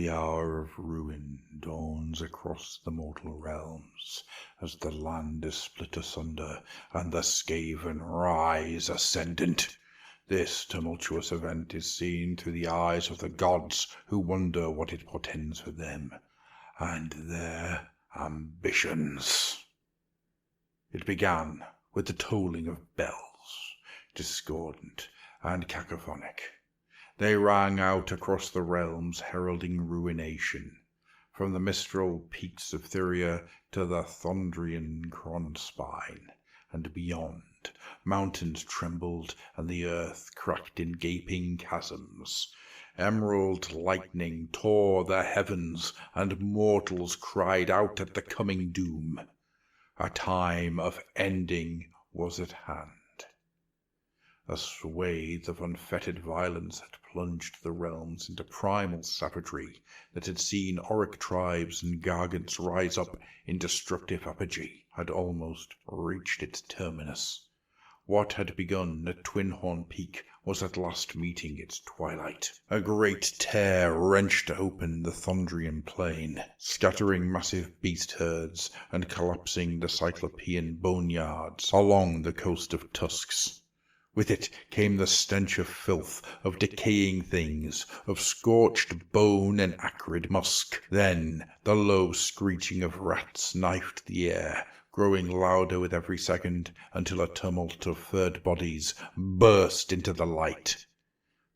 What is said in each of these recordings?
The hour of ruin dawns across the mortal realms, as the land is split asunder, and the Skaven rise ascendant. This tumultuous event is seen through the eyes of the gods, who wonder what it portends for them, and their ambitions. It began with the tolling of bells, discordant and cacophonic. They rang out across the realms, heralding ruination, from the mistral peaks of Thyria to the Thondrian Cronspine, and beyond. Mountains trembled, and the earth cracked in gaping chasms. Emerald lightning tore the heavens, and mortals cried out at the coming doom. A time of ending was at hand. A swathe of unfettered violence had plunged the realms into primal savagery that had seen Auric tribes and Gargants rise up in destructive apogee, had almost reached its terminus. What had begun at Twinhorn Peak was at last meeting its twilight. A great tear wrenched open the Thondrian plain, scattering massive beast herds and collapsing the Cyclopean boneyards along the coast of Tusks. With it came the stench of filth, of decaying things, of scorched bone and acrid musk. Then the low screeching of rats knifed the air, growing louder with every second, until a tumult of furred bodies burst into the light.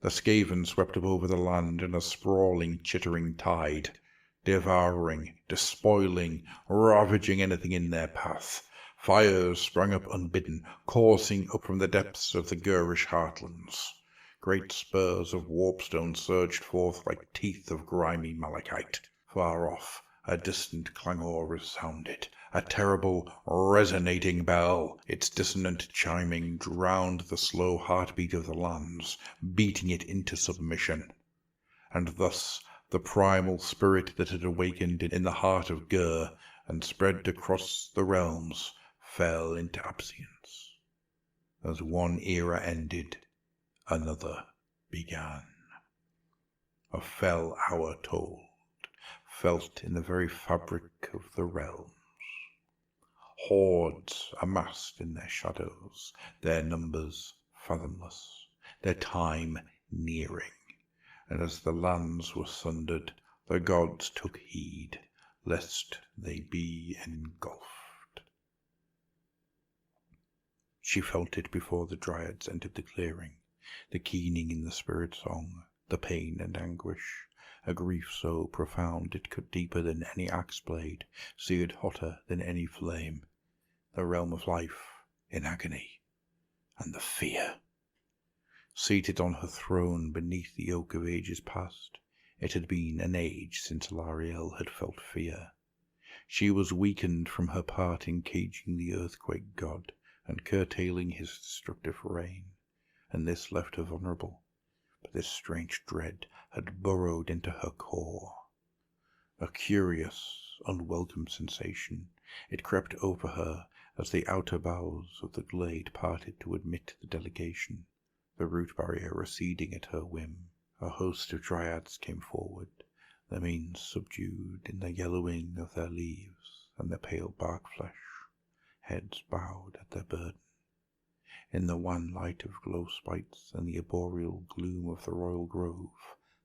The Skaven swept up over the land in a sprawling, chittering tide, devouring, despoiling, ravaging anything in their path. Fires sprang up unbidden, coursing up from the depths of the Gurish heartlands. Great spurs of warpstone surged forth like teeth of grimy malachite. Far off, a distant clangor resounded, a terrible, resonating bell. Its dissonant chiming drowned the slow heartbeat of the lands, beating it into submission. And thus the primal spirit that had awakened in the heart of Gur and spread across the realms fell into absence. As one era ended, another began. A fell hour tolled, felt in the very fabric of the realms. Hordes amassed in their shadows, their numbers fathomless, their time nearing, and as the lands were sundered, the gods took heed, lest they be engulfed. She felt it before the Dryads entered the clearing, the keening in the spirit song, the pain and anguish, a grief so profound it cut deeper than any axe blade, seared hotter than any flame, the realm of life in agony, and the fear. Seated on her throne beneath the oak of ages past, it had been an age since Alarielle had felt fear. She was weakened from her part in caging the earthquake god and curtailing his destructive reign, and this left her vulnerable. But this strange dread had burrowed into her core. A curious, unwelcome sensation. It crept over her as the outer boughs of the glade parted to admit the delegation, the root barrier receding at her whim. A host of Dryads came forward, their manes subdued in the yellowing of their leaves and their pale bark flesh, heads bowed at their burden. In the wan light of glow spites and the arboreal gloom of the royal grove,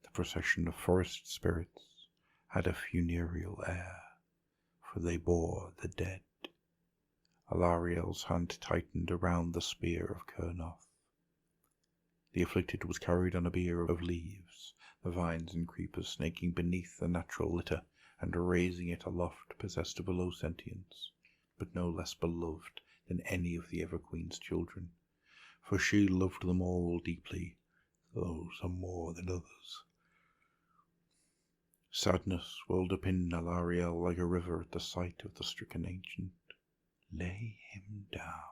the procession of forest spirits had a funereal air, for they bore the dead. Alarielle's hand tightened around the spear of Kurnoth. The afflicted was carried on a bier of leaves, the vines and creepers snaking beneath the natural litter and raising it aloft, possessed of a low sentience, but no less beloved than any of the Everqueen's children, for she loved them all deeply, though some more than others. Sadness welled up in Alarielle like a river at the sight of the stricken ancient. "Lay him down,"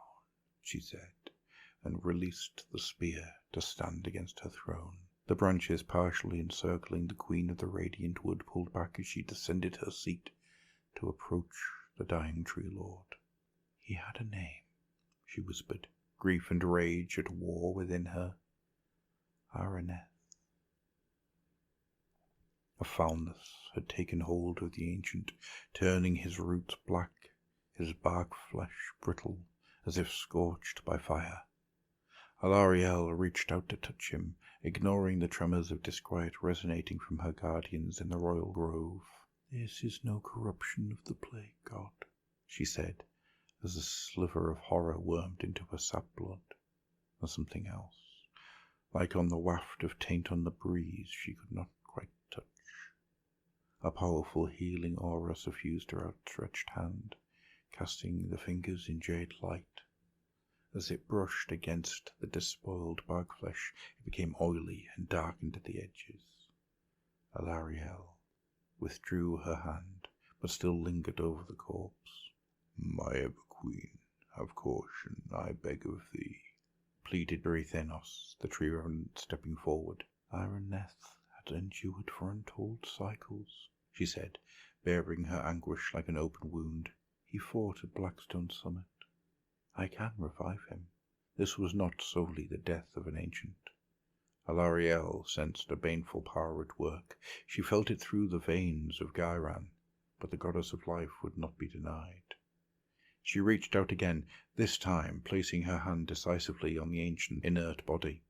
she said, and released the spear to stand against her throne. The branches partially encircling the Queen of the Radiant Wood pulled back as she descended her seat to approach the dying Tree Lord. "He had a name," she whispered, grief and rage at war within her. "Araneth." A foulness had taken hold of the ancient, turning his roots black, his bark flesh brittle, as if scorched by fire. Alarielle reached out to touch him, ignoring the tremors of disquiet resonating from her guardians in the royal grove. "This is no corruption of the plague god," she said, as a sliver of horror wormed into her sap blood. Or something else, like on the waft of taint on the breeze she could not quite touch. A powerful healing aura suffused her outstretched hand, casting the fingers in jade light. As it brushed against the despoiled bark flesh, it became oily and darkened at the edges. Alarielle withdrew her hand, but still lingered over the corpse. "My ever-queen, have caution, I beg of thee," pleaded Dorythanos, the tree revenant, stepping forward. "Araneth had endured for untold cycles," she said, bearing her anguish like an open wound. "He fought at Blackstone Summit. I can revive him." This was not solely the death of an ancient. Alarielle sensed a baneful power at work. She felt it through the veins of Gairan, but the goddess of life would not be denied. She reached out again, this time placing her hand decisively on the ancient's inert body.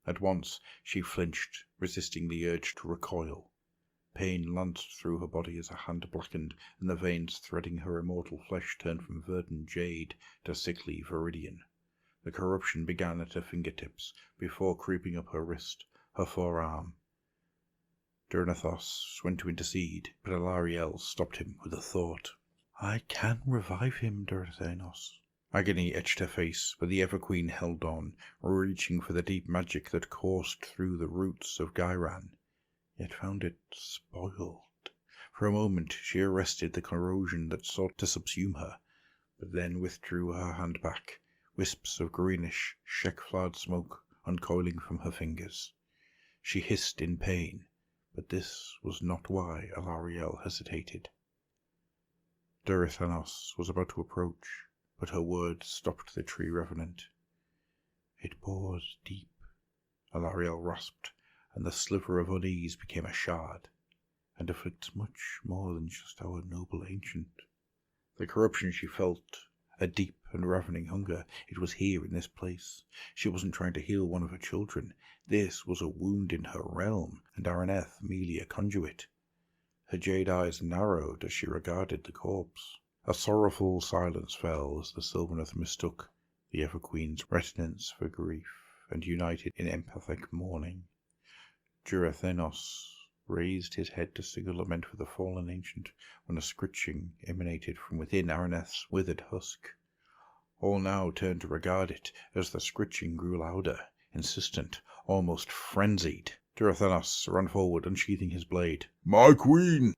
At once she flinched, resisting the urge to recoil. Pain lanced through her body as her hand blackened, and the veins threading her immortal flesh turned from verdant jade to sickly viridian. The corruption began at her fingertips, before creeping up her wrist, her forearm. Dorythanos went to intercede, but Alarielle stopped him with a thought. "I can revive him, Dorythanos." Agony etched her face, but the Ever-Queen held on, reaching for the deep magic that coursed through the roots of Gairan, yet found it spoiled. For a moment she arrested the corrosion that sought to subsume her, but then withdrew her hand back, wisps of greenish, sheck-flowered smoke uncoiling from her fingers. She hissed in pain, but this was not why Alarielle hesitated. Dorythanos was about to approach, but her words stopped the tree revenant. "It bores deep," Alarielle rasped, and the sliver of unease became a shard, "and afflicts much more than just our noble ancient." The corruption she felt, a deep and ravening hunger. It was here in this place. She wasn't trying to heal one of her children. This was a wound in her realm, and Araneth merely a conduit. Her jade eyes narrowed as she regarded the corpse. A sorrowful silence fell as the Sylvaneth mistook the Ever-Queen's reticence for grief, and united in empathic mourning. Dorythanos raised his head to sing a lament for the fallen ancient, when a scritching emanated from within Araneth's withered husk. All now turned to regard it, as the scritching grew louder, insistent, almost frenzied. Dorythanos ran forward, unsheathing his blade. "My queen!"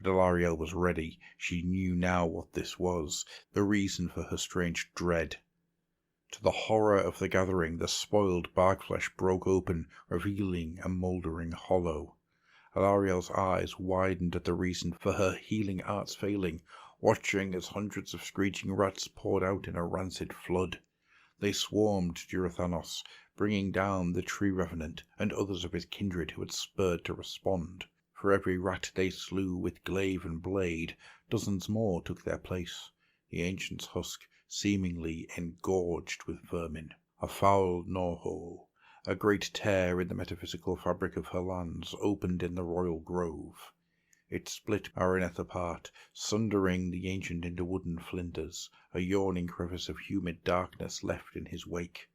But Alarielle was ready. She knew now what this was, the reason for her strange dread. To the horror of the gathering, the spoiled bark flesh broke open, revealing a mouldering hollow. Alarielle's eyes widened at the reason for her healing arts failing, watching as hundreds of screeching rats poured out in a rancid flood. They swarmed Dorythanos, bringing down the tree revenant and others of his kindred who had spurred to respond. For every rat they slew with glaive and blade, dozens more took their place, the ancient's husk seemingly engorged with vermin. A foul gnawhole, a great tear in the metaphysical fabric of her lands, opened in the royal grove. It split Araneth apart, sundering the ancient into wooden flinders, a yawning crevice of humid darkness left in his wake.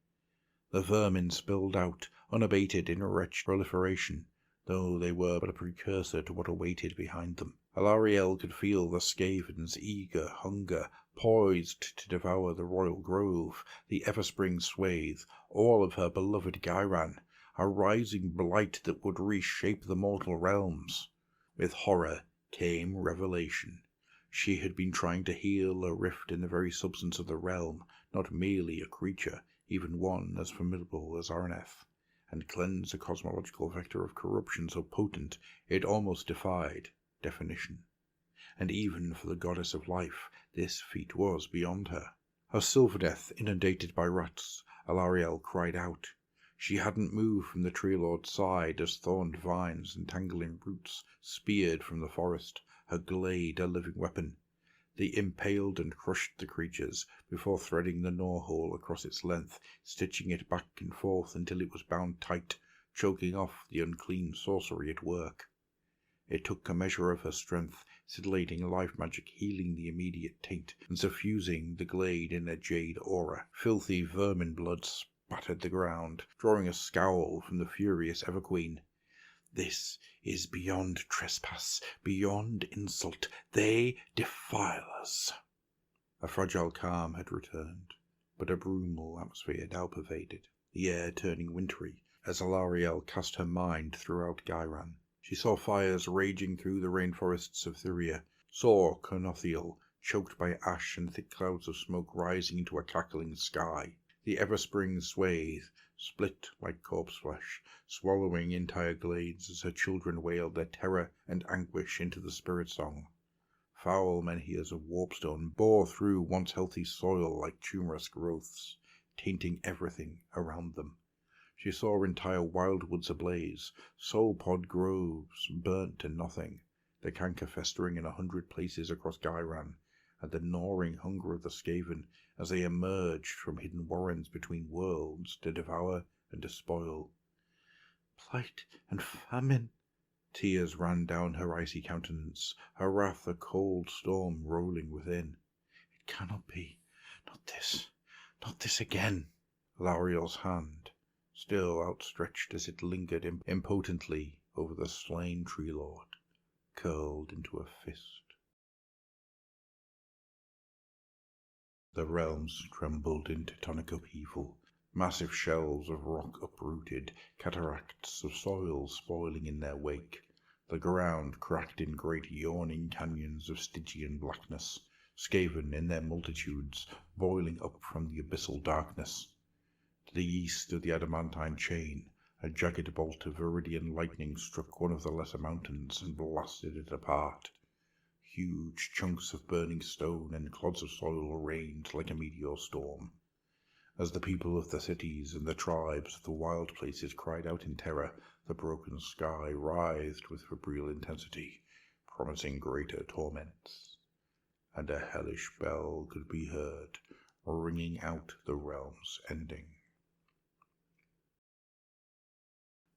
The vermin spilled out, unabated in wretched proliferation, though they were but a precursor to what awaited behind them. Alarielle could feel the Skaven's eager hunger, poised to devour the royal grove, the Everspring swathe, all of her beloved Gairan, a rising blight that would reshape the mortal realms. With horror came revelation. She had been trying to heal a rift in the very substance of the realm, not merely a creature, even one as formidable as Araneth, and cleanse a cosmological vector of corruption so potent it almost defied definition. And even for the goddess of life, this feat was beyond her. Her Sylvaneth inundated by rats, Alarielle cried out. She hadn't moved from the tree lord's side as thorned vines and tangling roots speared from the forest, her glade a living weapon. They impaled and crushed the creatures before threading the gnaw hole across its length, stitching it back and forth until it was bound tight, choking off the unclean sorcery at work. It took a measure of her strength, scintillating life magic, healing the immediate taint and suffusing the glade in a jade aura. Filthy vermin blood spattered the ground, drawing a scowl from the furious Everqueen. This is beyond trespass, beyond insult. They defile us. A fragile calm had returned, but a brumal atmosphere now pervaded, the air turning wintry as Alarielle cast her mind throughout Ghyran. She saw fires raging through the rainforests of Thyria, saw Cernothiel choked by ash and thick clouds of smoke rising into a crackling sky. The Everspring swathe split like corpse flesh, swallowing entire glades as her children wailed their terror and anguish into the spirit song. Foul menhirs of warpstone bore through once healthy soil like tumorous growths, tainting everything around them. She saw entire wildwoods ablaze, soul-pod groves burnt to nothing, the canker festering in 100 places across Ghyran, and the gnawing hunger of the Skaven as they emerged from hidden warrens between worlds to devour and despoil. Plight and famine! Tears ran down her icy countenance, her wrath a cold storm rolling within. It cannot be. Not this again. Lauriel's hand, still outstretched as it lingered impotently over the slain tree lord, curled into a fist. The realms trembled in tectonic upheaval, massive shelves of rock uprooted, cataracts of soil spoiling in their wake. The ground cracked in great yawning canyons of Stygian blackness, Skaven in their multitudes, boiling up from the abyssal darkness. To the east of the adamantine chain, a jagged bolt of viridian lightning struck one of the lesser mountains and blasted it apart. Huge chunks of burning stone and clods of soil rained like a meteor storm. As the people of the cities and the tribes of the wild places cried out in terror, the broken sky writhed with febrile intensity, promising greater torments. And a hellish bell could be heard, ringing out the realm's ending.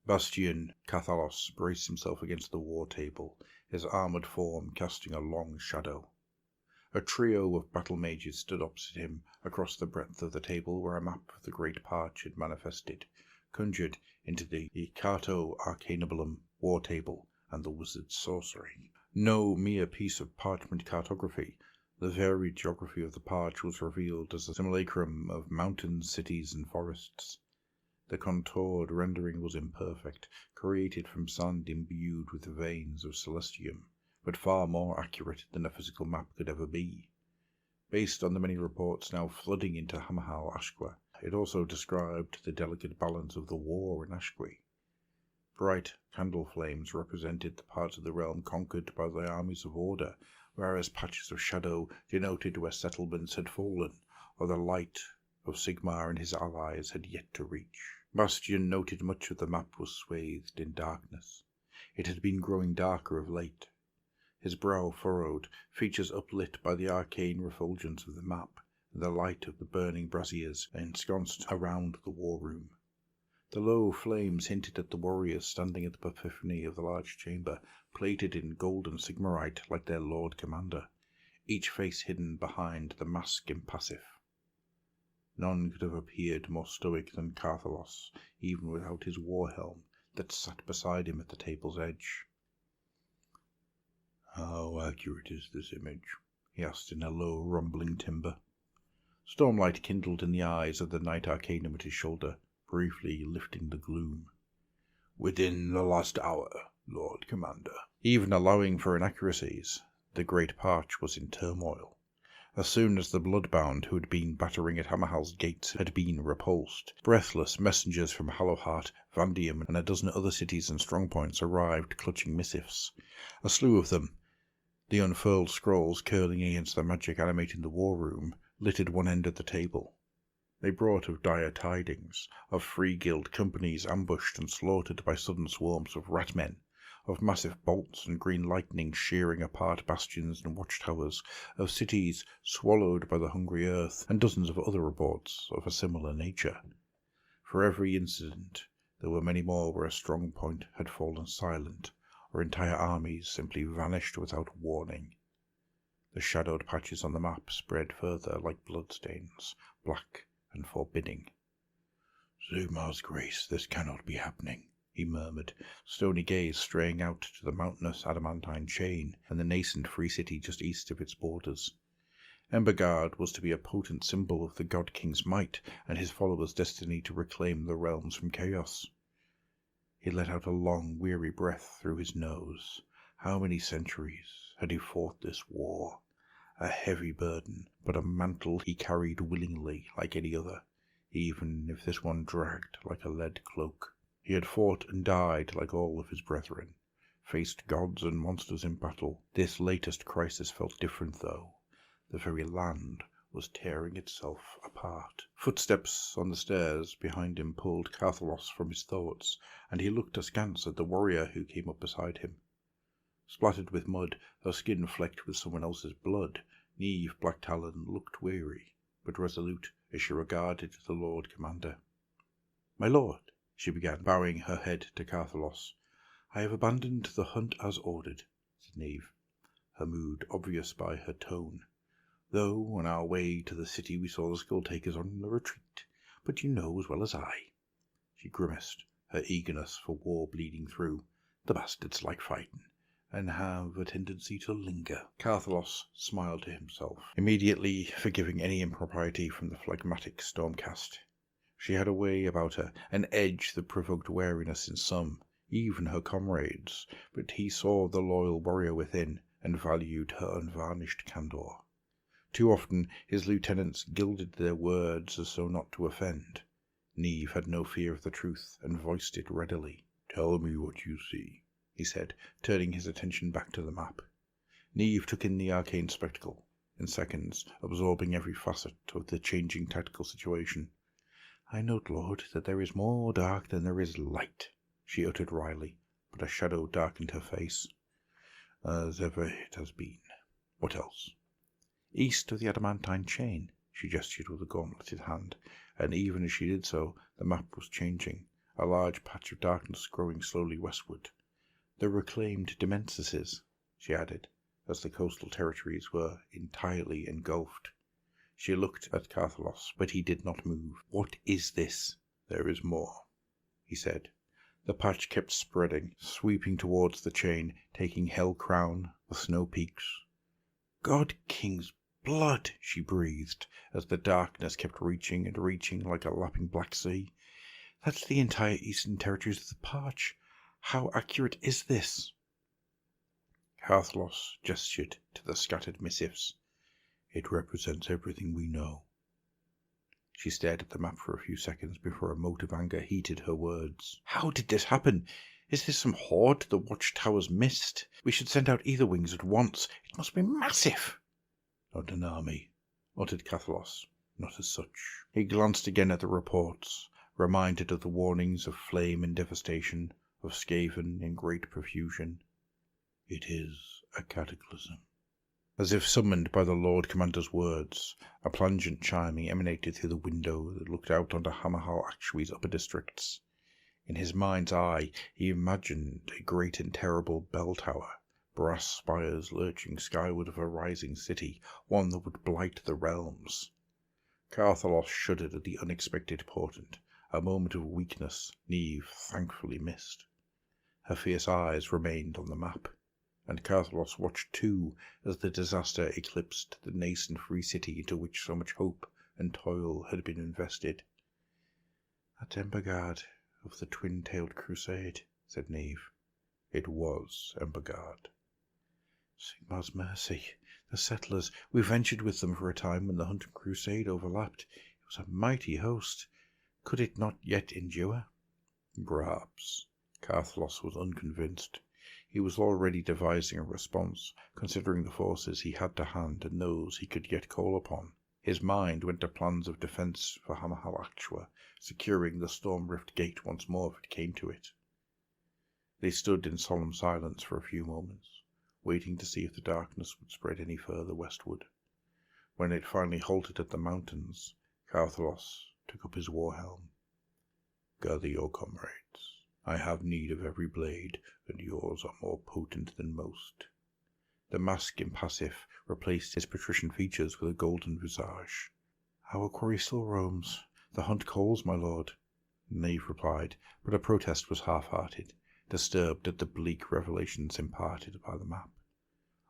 Bastian Cathalos braced himself against the war table, his armoured form casting a long shadow. A trio of battle mages stood opposite him across the breadth of the table where a map of the Great Parch had manifested, conjured into the Cato Arcanabulum war table and the wizard's sorcery. No mere piece of parchment cartography, the varied geography of the Parch was revealed as a simulacrum of mountains, cities, and forests. The contoured rendering was imperfect, created from sand imbued with veins of celestium, but far more accurate than a physical map could ever be. Based on the many reports now flooding into Hamahal Ashqua, it also described the delicate balance of the war in Ashqui. Bright candle flames represented the parts of the realm conquered by the armies of order, whereas patches of shadow denoted where settlements had fallen, or the light of Sigmar and his allies had yet to reach. Bastian noted much of the map was swathed in darkness. It had been growing darker of late. His brow furrowed, features uplit by the arcane refulgence of the map and the light of the burning braziers ensconced around the war room. The low flames hinted at the warriors standing at the epiphany of the large chamber, plated in golden sigmarite like their lord commander, each face hidden behind the mask impassive. None could have appeared more stoic than Cathalos, even without his war helm that sat beside him at the table's edge. "How accurate is this image?" he asked in a low, rumbling timbre. Stormlight kindled in the eyes of the Knight Arcanum at his shoulder, briefly lifting the gloom. "Within the last hour, Lord Commander." Even allowing for inaccuracies, the Great Parch was in turmoil. As soon as the bloodbound who had been battering at Hamahal's gates had been repulsed, breathless messengers from Hallowheart, Vandium, and a dozen other cities and strongpoints arrived clutching missives. A slew of them, the unfurled scrolls curling against the magic animating the war room, littered one end of the table. They brought of dire tidings, of free guild companies ambushed and slaughtered by sudden swarms of rat-men, of massive bolts and green lightning shearing apart bastions and watchtowers, of cities swallowed by the hungry earth, and dozens of other reports of a similar nature. For every incident, there were many more where a strong point had fallen silent, or entire armies simply vanished without warning. The shadowed patches on the map spread further like bloodstains, black and forbidding. "Zumar's grace, this cannot be happening," he murmured, stony gaze straying out to the mountainous adamantine chain and the nascent free city just east of its borders. Embergard was to be a potent symbol of the god-king's might and his followers' destiny to reclaim the realms from chaos. He let out a long, weary breath through his nose. How many centuries had he fought this war? A heavy burden, but a mantle he carried willingly like any other, even if this one dragged like a lead cloak. He had fought and died like all of his brethren, faced gods and monsters in battle. This latest crisis felt different, though. The very land was tearing itself apart. Footsteps on the stairs behind him pulled Carthalos from his thoughts, and he looked askance at the warrior who came up beside him. Splattered with mud, her skin flecked with someone else's blood, Neve Blacktalon looked weary, but resolute as she regarded the Lord Commander. "My lord," she began, bowing her head to Carthalos. "I have abandoned the hunt as ordered," said Neve, her mood obvious by her tone. "Though on our way to the city we saw the skull-takers on the retreat, but you know as well as I." She grimaced, her eagerness for war bleeding through. "The bastards like fighting, and have a tendency to linger." Carthalos smiled to himself, immediately forgiving any impropriety from the phlegmatic Stormcast. She had a way about her, an edge that provoked wariness in some, even her comrades, but he saw the loyal warrior within, and valued her unvarnished candour. Too often his lieutenants gilded their words as so not to offend. Neve had no fear of the truth, and voiced it readily. "Tell me what you see," he said, turning his attention back to the map. Neve took in the arcane spectacle, in seconds, absorbing every facet of the changing tactical situation. "I note, Lord, that there is more dark than there is light," she uttered wryly, but a shadow darkened her face. "As ever it has been. What else?" "East of the adamantine chain," she gestured with a gauntleted hand, and even as she did so, the map was changing, a large patch of darkness growing slowly westward. "The reclaimed Demences," she added, as the coastal territories were entirely engulfed. She looked at Carthalos, but he did not move. "What is this?" "There is more," he said. The patch kept spreading, sweeping towards the chain, taking Hell Crown, the snow peaks. "God King's blood," she breathed, as the darkness kept reaching and reaching like a lapping black sea. "That's the entire eastern territories of the Parch. How accurate is this?" Carthalos gestured to the scattered missives. "It represents everything we know." She stared at the map for a few seconds before a mote of anger heated her words. "How did this happen? Is this some horde the watchtowers missed? We should send out ether wings at once. It must be massive." "Not an army," muttered Carthalos. "Not as such." He glanced again at the reports, reminded of the warnings of flame and devastation, of Skaven in great profusion. "It is a cataclysm." As if summoned by the Lord Commander's words, a plangent chiming emanated through the window that looked out onto Hammerhal Actui's upper districts. In his mind's eye, he imagined a great and terrible bell tower, brass spires lurching skyward of a rising city, one that would blight the realms. Carthalos shuddered at the unexpected portent, a moment of weakness Neve thankfully missed. Her fierce eyes remained on the map, and Carthalos watched too as the disaster eclipsed the nascent free city into which so much hope and toil had been invested. "At Embergard of the twin-tailed crusade," said Neve. It was Embergard. "Sigmar's mercy. The settlers. We ventured with them for a time when the hunt and crusade overlapped. It was a mighty host. Could it not yet endure?" "Perhaps." Carthalos was unconvinced. He was already devising a response, considering the forces he had to hand and those he could yet call upon. His mind went to plans of defence for Hamhalachua, securing the Storm Rift Gate once more if it came to it. They stood in solemn silence for a few moments, waiting to see if the darkness would spread any further westward. When it finally halted at the mountains, Carthalos took up his war helm. "Gather your comrades. I have need of every blade, and yours are more potent than most." The mask impassive replaced his patrician features with a golden visage. "Our quarry still roams. The hunt calls, my lord," Nave replied, but her protest was half-hearted, disturbed at the bleak revelations imparted by the map.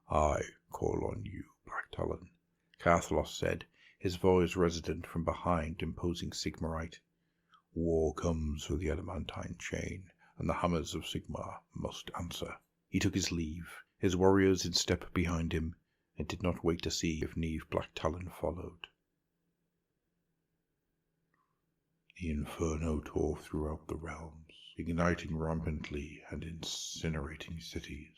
"I call on you, Black Talon," Carthalos said, his voice resonant from behind imposing Sigmarite. "War comes with the adamantine chain, and the hammers of Sigmar must answer." He took his leave, his warriors in step behind him, and did not wait to see if Neve Black Talon followed. The inferno tore throughout the realms, igniting rampantly and incinerating cities.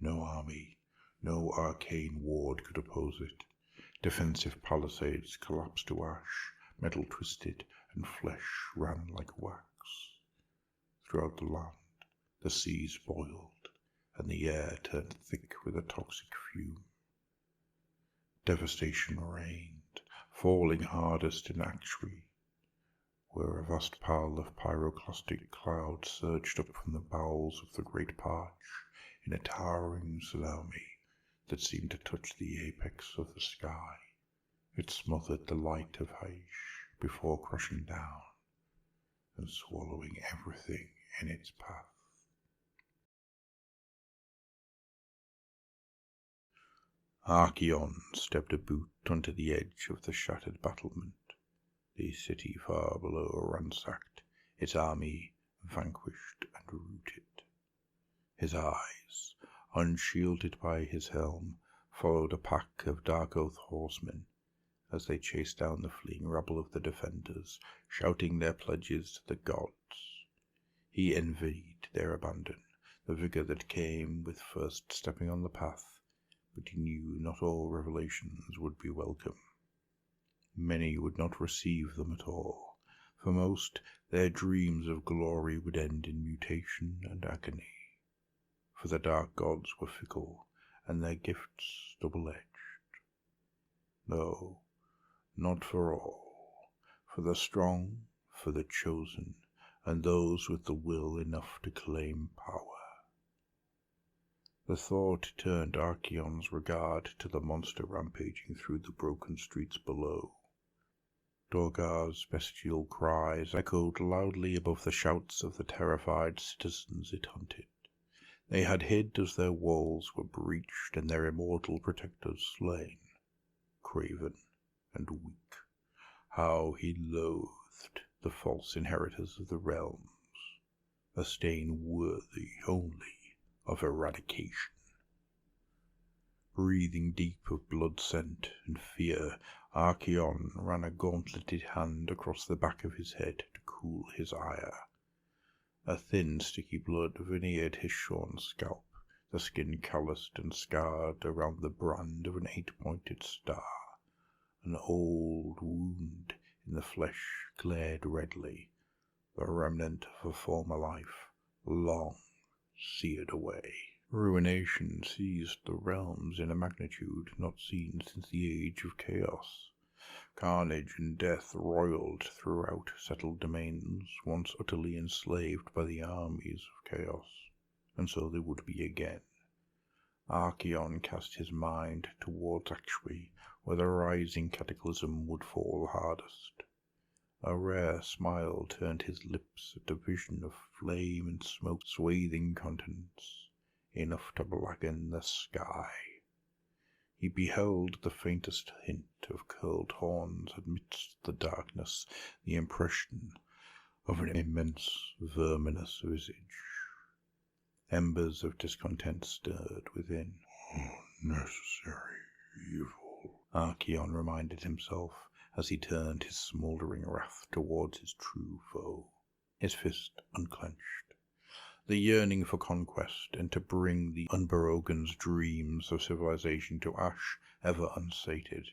No army, no arcane ward could oppose it. Defensive palisades collapsed to ash, metal twisted, and flesh ran like wax. Throughout the land, the seas boiled, and the air turned thick with a toxic fume. Devastation reigned, falling hardest in Actuary, where a vast pile of pyroclastic clouds surged up from the bowels of the Great Parch in a towering tsunami that seemed to touch the apex of the sky. It smothered the light of Haish before crashing down and swallowing everything in its path. Archaon stepped a boot onto the edge of the shattered battlement, the city far below ransacked, its army vanquished and routed. His eyes, unshielded by his helm, followed a pack of Dark Oath horsemen as they chased down the fleeing rabble of the defenders, shouting their pledges to the gods. He envied their abandon, the vigor that came with first stepping on the path, but he knew not all revelations would be welcome. Many would not receive them at all. For most, their dreams of glory would end in mutation and agony. For the dark gods were fickle, and their gifts double-edged. No, not for all. For the strong, for the chosen, and those with the will enough to claim power. The thought turned Archaon's regard to the monster rampaging through the broken streets below. Dorgar's bestial cries echoed loudly above the shouts of the terrified citizens it hunted. They had hid as their walls were breached and their immortal protectors slain. Craven and weak, how he loathed the false inheritors of the realms, a stain worthy only of eradication. Breathing deep of blood scent and fear, Archaon ran a gauntleted hand across the back of his head to cool his ire. A thin, sticky blood veneered his shorn scalp, the skin calloused and scarred around the brand of an 8-pointed star. An old wound in the flesh glared redly, the remnant of a former life, long seared away. Ruination seized the realms in a magnitude not seen since the Age of Chaos. Carnage and death roiled throughout settled domains once utterly enslaved by the armies of Chaos, and so they would be again. Archaon cast his mind towards Actuary, where the rising cataclysm would fall hardest. A rare smile turned his lips at a vision of flame and smoke swathing continents, enough to blacken the sky. He beheld the faintest hint of curled horns amidst the darkness, the impression of an immense verminous visage. Embers of discontent stirred within. "Unnecessary evil," Archaon reminded himself as he turned his smouldering wrath towards his true foe, his fist unclenched. The yearning for conquest and to bring the Unborogan's dreams of civilization to ash ever unsated.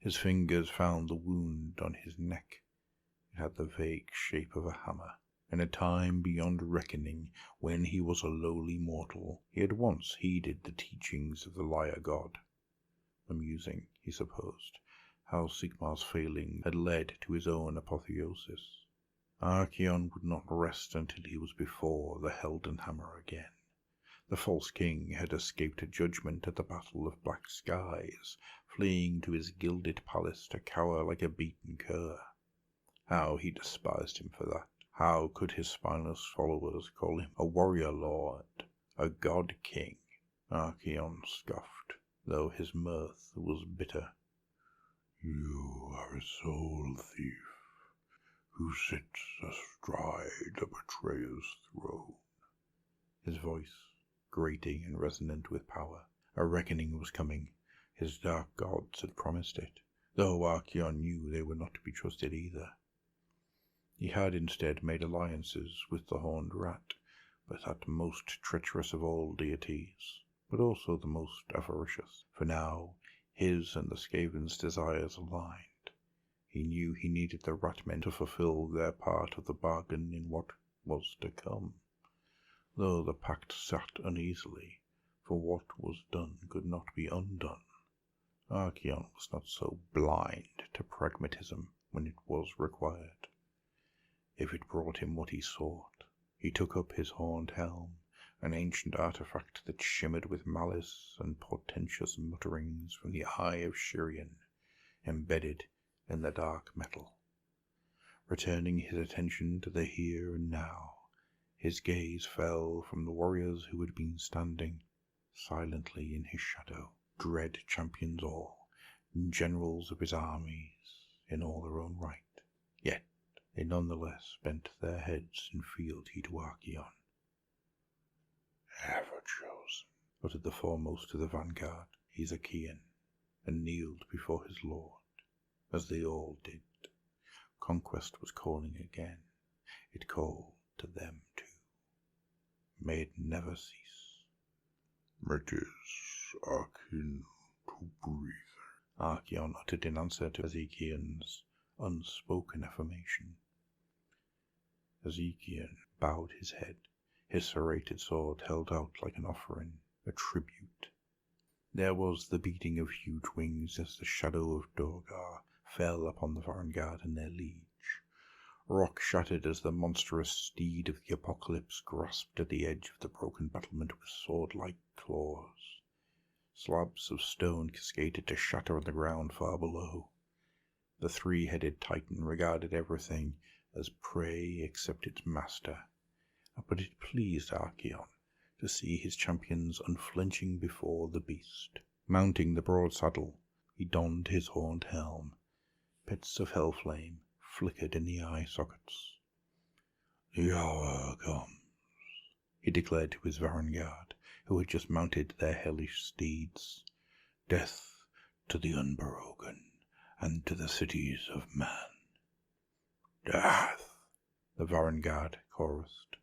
His fingers found the wound on his neck. It had the vague shape of a hammer. In a time beyond reckoning, when he was a lowly mortal, he had once heeded the teachings of the liar god. Amusing, he supposed, how Sigmar's failing had led to his own apotheosis. Archaon would not rest until he was before the Helden Hammer again. The false king had escaped judgment at the Battle of Black Skies, fleeing to his gilded palace to cower like a beaten cur. How he despised him for that. How could his spineless followers call him a warrior lord, a god king? Archaon scoffed, though his mirth was bitter. You are a soul thief, who sits astride a betrayer's throne. His voice, grating and resonant with power. A reckoning was coming. His dark gods had promised it, though Archaon knew they were not to be trusted either. He had instead made alliances with the Horned Rat, but that most treacherous of all deities, but also the most avaricious, for now his and the Skaven's desires aligned. He knew he needed the Ratmen to fulfill their part of the bargain in what was to come, though the pact sat uneasily, for what was done could not be undone. Archaon was not so blind to pragmatism when it was required. If it brought him what he sought, he took up his horned helm, an ancient artifact that shimmered with malice and portentous mutterings from the eye of Shirian, embedded in the dark metal. Returning his attention to the here and now, his gaze fell from the warriors who had been standing silently in his shadow, dread champions all, generals of his armies in all their own right. Yet they nonetheless bent their heads in fealty to Archaon. Ever chosen, uttered the foremost of the vanguard, Ezekiel, and kneeled before his lord, as they all did. Conquest was calling again. It called to them too. May it never cease. It is akin to breathe, Archaon uttered in answer to Ezekiel's unspoken affirmation. Ezekiel bowed his head, his serrated sword held out like an offering, a tribute. There was the beating of huge wings as the shadow of Dorgar fell upon the vanguard and their liege. Rock shattered as the monstrous steed of the apocalypse grasped at the edge of the broken battlement with sword-like claws. Slabs of stone cascaded to shatter on the ground far below. The three-headed titan regarded everything as prey except its master, but it pleased Archaon to see his champions unflinching before the beast. Mounting the broad saddle, he donned his horned helm. Pits of hellflame flickered in the eye sockets. The hour comes, he declared to his vanguard, who had just mounted their hellish steeds. Death to the unbroken, and to the cities of man. Death, the vanguard chorused.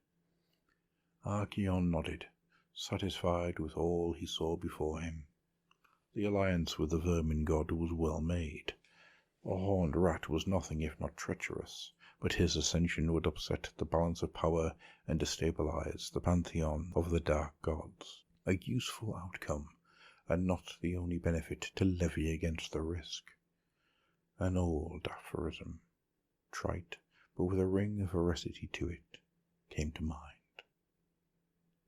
Archaon nodded, satisfied with all he saw before him. The alliance with the vermin god was well made. A horned rat was nothing if not treacherous, but his ascension would upset the balance of power and destabilize the pantheon of the dark gods. A useful outcome, and not the only benefit to levy against the risk. An old aphorism, trite, but with a ring of veracity to it, came to mind.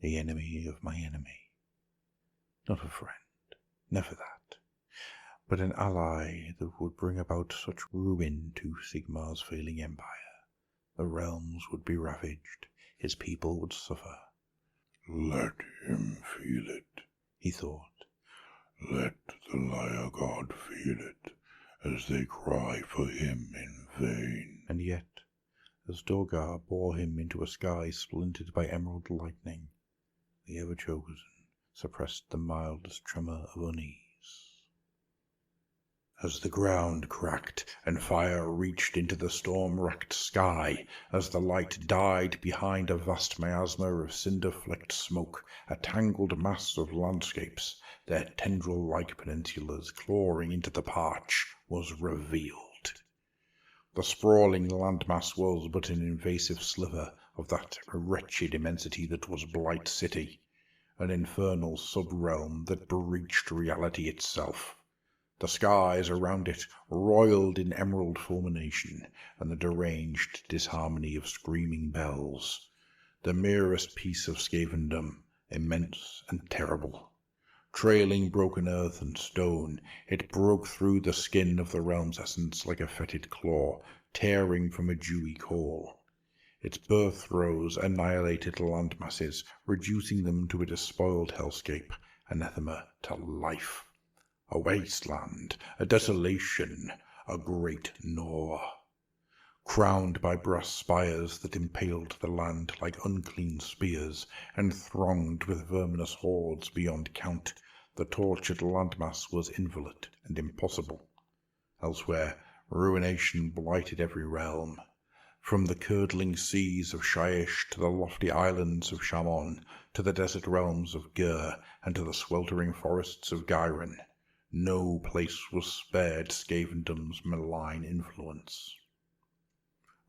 The enemy of my enemy. Not a friend, never that, but an ally that would bring about such ruin to Sigmar's failing empire. The realms would be ravaged, his people would suffer. Let him feel it, he thought. Let the liar god feel it, as they cry for him in vain. And yet, as Dorgar bore him into a sky splintered by emerald lightning, the ever-chosen suppressed the mildest tremor of unease. As the ground cracked and fire reached into the storm-racked sky, as the light died behind a vast miasma of cinder-flecked smoke, a tangled mass of landscapes, their tendril-like peninsulas clawing into the parch, was revealed. The sprawling landmass was but an invasive sliver of that wretched immensity that was Blight City, an infernal sub-realm that breached reality itself. The skies around it roiled in emerald fulmination and the deranged disharmony of screaming bells. The merest piece of Scavendom, immense and terrible. Trailing broken earth and stone, it broke through the skin of the realm's essence like a fetid claw, tearing from a dewy core. Its birth throes annihilated land masses, reducing them to a despoiled hellscape, anathema to life. A wasteland, a desolation, a great gnaw. Crowned by brass spires that impaled the land like unclean spears, and thronged with verminous hordes beyond count, the tortured landmass was inviolate and impossible. Elsewhere, ruination blighted every realm. From the curdling seas of Shyish to the lofty islands of Shamon, to the desert realms of Gur, and to the sweltering forests of Gyron, no place was spared Scavendom's malign influence.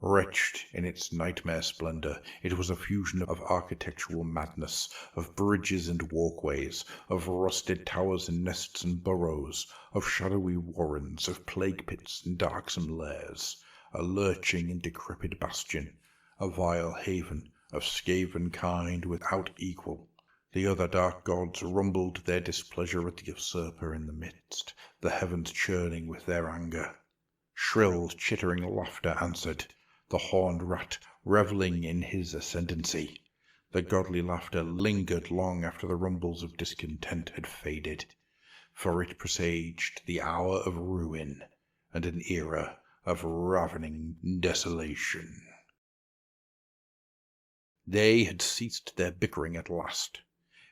Wretched in its nightmare splendor, it was a fusion of architectural madness, of bridges and walkways, of rusted towers and nests and burrows, of shadowy warrens, of plague pits and darksome lairs, a lurching and decrepit bastion, a vile haven of Skaven kind without equal. The other dark gods rumbled their displeasure at the usurper in the midst, the heavens churning with their anger. Shrill, chittering laughter answered, the horned rat revelling in his ascendancy. The godly laughter lingered long after the rumbles of discontent had faded, for it presaged the hour of ruin and an era of ravening desolation. They had ceased their bickering at last.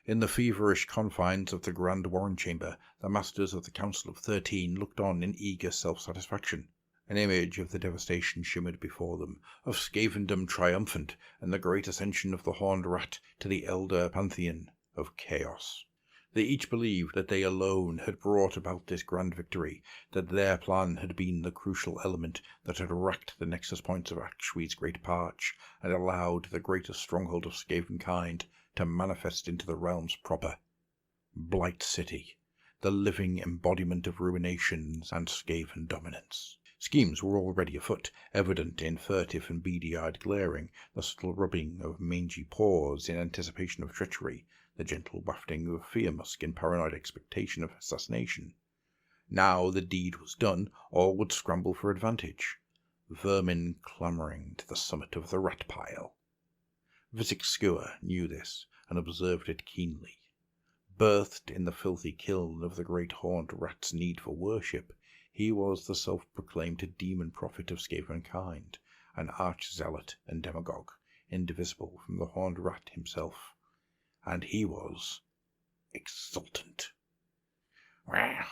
In the feverish confines of the Grand Warren Chamber, the masters of the Council of 13 looked on in eager self-satisfaction. An image of the devastation shimmered before them, of Scavendom triumphant, and the great ascension of the Horned Rat to the elder pantheon of chaos. They each believed that they alone had brought about this grand victory, that their plan had been the crucial element that had racked the nexus points of Ashweed's Great Parch, and allowed the greatest stronghold of Skavenkind to manifest into the realms proper. Blight City, the living embodiment of ruinations and Skaven dominance. Schemes were already afoot, evident in furtive and beady-eyed glaring, the subtle rubbing of mangy paws in anticipation of treachery, the gentle wafting of fear-musk in paranoid expectation of assassination. Now the deed was done, all would scramble for advantage. Vermin clamouring to the summit of the rat-pile. Vizek Skewer knew this, and observed it keenly. Birthed in the filthy kiln of the great horned rat's need for worship, he was the self-proclaimed demon prophet of Skavenkind, an arch-zealot and demagogue, indivisible from the horned rat himself. And he was exultant. Well,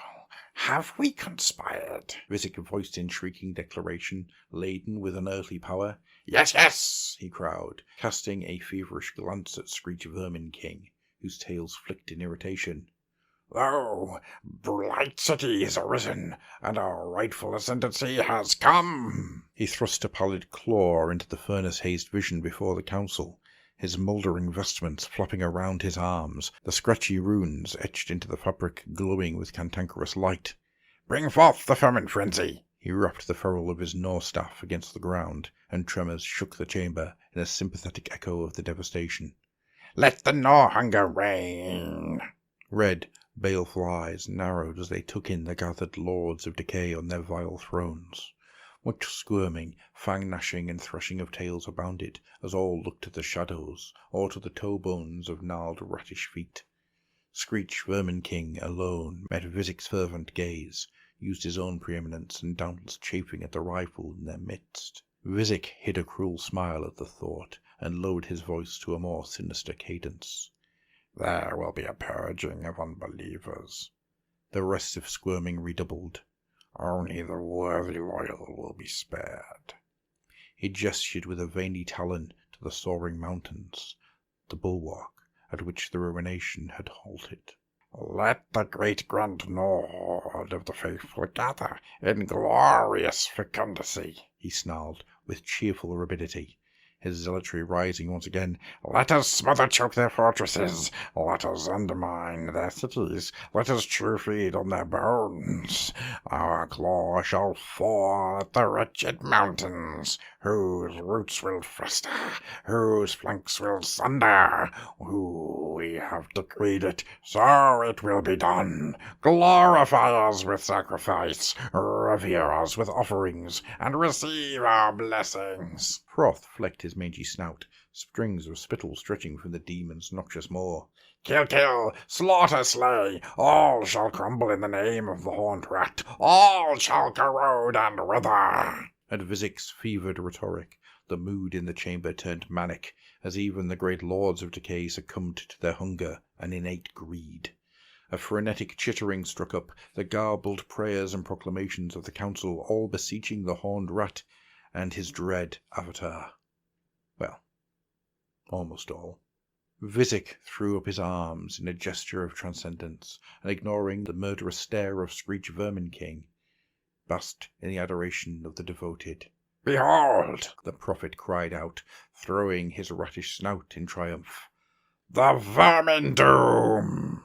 have we conspired? Vizek voiced in shrieking declaration, laden with unearthly power. Yes, yes, he crowed, casting a feverish glance at Screech Vermin King, whose tails flicked in irritation. Lo, Blight City is arisen, and our rightful ascendancy has come. He thrust a pallid claw into the furnace-hazed vision before the council, his mouldering vestments flapping around his arms, the scratchy runes etched into the fabric glowing with cantankerous light. Bring forth the famine frenzy. He rapped the ferrule of his Gnaw-staff against the ground, and tremors shook the chamber in a sympathetic echo of the devastation. Let the Gnaw-hunger reign. Red, baleful eyes narrowed as they took in the gathered lords of decay on their vile thrones. Much squirming, fang-gnashing and thrashing of tails abounded, as all looked to the shadows, or to the toe-bones of gnarled rattish feet. Screech Vermin King alone met Vizek's fervent gaze, used his own preeminence and doubtless chafing at the rifle in their midst. Vizek hid a cruel smile at the thought, and lowered his voice to a more sinister cadence. There will be a purging of unbelievers. The restive squirming redoubled. Only the worthy loyal will be spared. He gestured with a veiny talon to the soaring mountains, the bulwark at which the ruination had halted. Let the great grand Nord of the faithful gather in glorious fecundity, he snarled with cheerful rapidity, his zealotry rising once again. Let us smother choke their fortresses, let us undermine their cities, let us chew feed on their bones. Our claw shall fall at the wretched mountains, whose roots will fester, whose flanks will sunder, who we have decreed it, so it will be done. Glorify us with sacrifice, revere us with offerings, and receive our blessings. Froth flecked his mangy snout, strings of spittle stretching from the demon's noxious maw. Kill, kill, slaughter, slay, all shall crumble in the name of the horned rat, all shall corrode and wither. At Vizic's fevered rhetoric, the mood in the chamber turned manic, as even the great lords of decay succumbed to their hunger and innate greed. A frenetic chittering struck up, the garbled prayers and proclamations of the council all beseeching the horned rat and his dread avatar. Well, almost all. Vizic threw up his arms in a gesture of transcendence, and ignoring the murderous stare of Screech Vermin King, basked in the adoration of the devoted. Behold, the prophet cried out, throwing his rattish snout in triumph, the vermin doom!